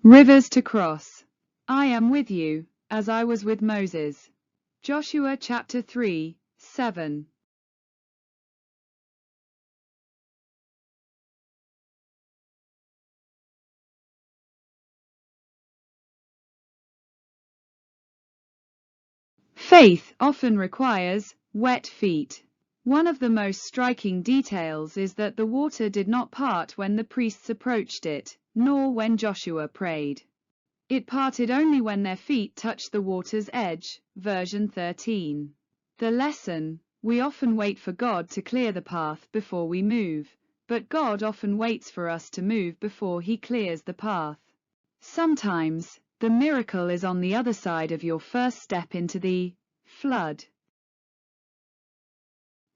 Rivers to cross. I am with you, as I was with Moses. Joshua chapter 3:7. Faith often requires wet feet. One of the most striking details is that the water did not part when the priests approached it, nor when Joshua prayed. It parted only when their feet touched the water's edge. Version 13. The lesson: we often wait for God to clear the path before we move, but God often waits for us to move before He clears the path. Sometimes, the miracle is on the other side of your first step into the flood.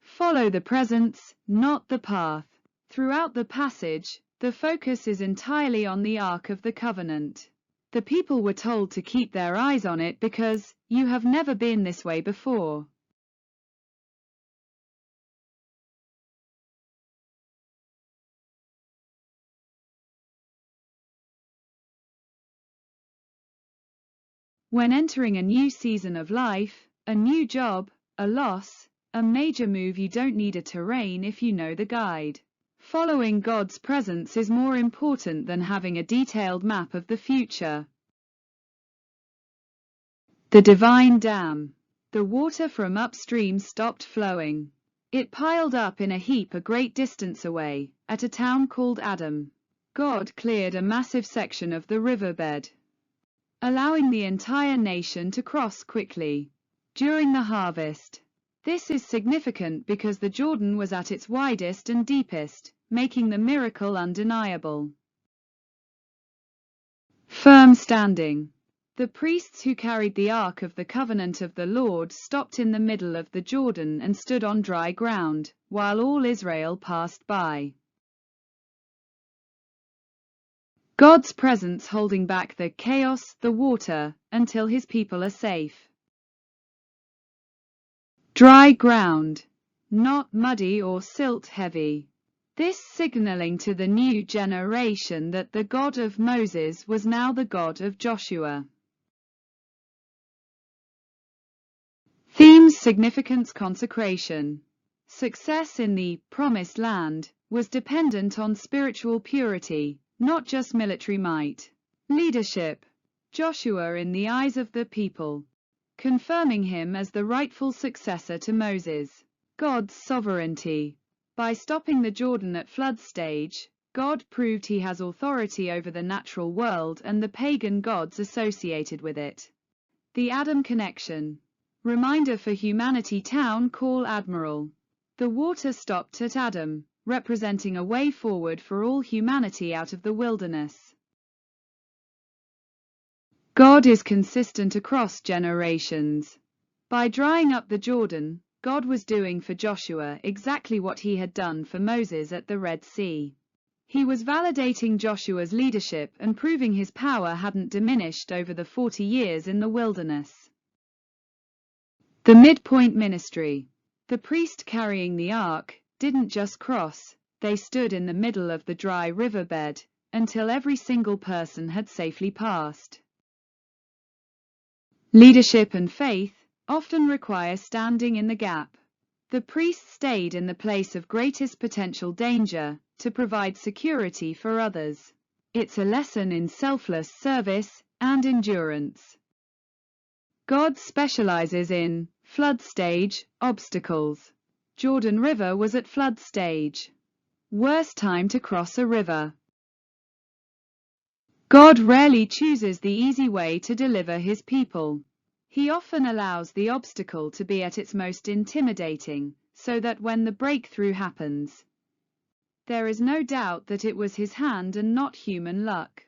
Follow the presence, not the path. Throughout the passage, the focus is entirely on the Ark of the Covenant. The people were told to keep their eyes on it because you have never been this way before. When entering a new season of life, a new job, a loss, a major move, you don't need a terrain if you know the guide. Following God's presence is more important than having a detailed map of the future. The divine dam. The water from upstream stopped flowing. It piled up in a heap a great distance away, at a town called Adam. God cleared a massive section of the riverbed, allowing the entire nation to cross quickly. During the harvest. This is significant because the Jordan was at its widest and deepest, making the miracle undeniable. Firm standing. The priests who carried the Ark of the Covenant of the Lord stopped in the middle of the Jordan and stood on dry ground, while all Israel passed by. God's presence holding back the chaos, the water, until His people are safe. Dry ground, not muddy or silt heavy. This signaling to the new generation that the God of Moses was now the God of Joshua. Themes: significance, consecration. Success in the Promised Land was dependent on spiritual purity, not just military might. Leadership. Joshua in the eyes of the people, confirming him as the rightful successor to Moses. God's sovereignty. By stopping the Jordan at flood stage, God proved He has authority over the natural world and the pagan gods associated with it. The Adam connection. Reminder for humanity. Town Call Admiral. The water stopped at Adam, representing a way forward for all humanity out of the wilderness. God is consistent across generations. By drying up the Jordan, God was doing for Joshua exactly what He had done for Moses at the Red Sea. He was validating Joshua's leadership and proving his power hadn't diminished over the 40 years in the wilderness. The midpoint ministry. The priest carrying the ark didn't just cross, they stood in the middle of the dry riverbed until every single person had safely passed. Leadership and faith often require standing in the gap. The priest stayed in the place of greatest potential danger to provide security for others. It's a lesson in selfless service and endurance. God specializes in flood stage obstacles. Jordan River was at flood stage. Worst time to cross a river. God rarely chooses the easy way to deliver His people. He often allows the obstacle to be at its most intimidating, so that when the breakthrough happens, there is no doubt that it was His hand and not human luck.